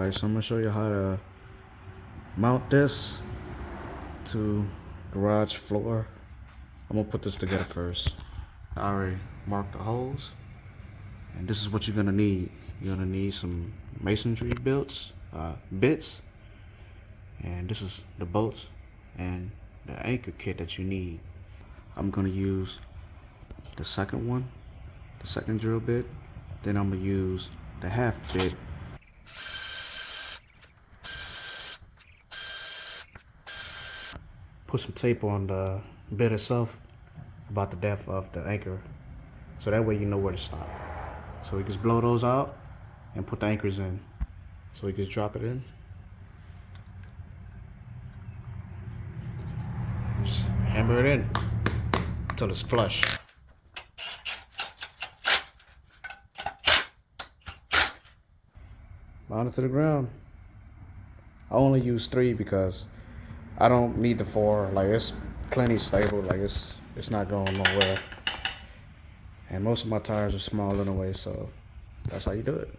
Alright, so I'm gonna show you how to mount this to the garage floor. I'm gonna put this together first. I already marked the holes, and this is what you're gonna need. You're gonna need some masonry bits, and this is the bolts and the anchor kit that you need. I'm gonna use the second one, the second drill bit, then I'm gonna use the half bit. Put some tape on the bit itself about the depth of the anchor, so that way you know where to stop. So we just blow those out and put the anchors in. So we just drop it in. Just hammer it in until it's flush. Mount it to the ground. I only use 3 because I don't need the 4. Like, it's plenty stable. Like, it's not going nowhere. And most of my tires are small anyway, so that's how you do it.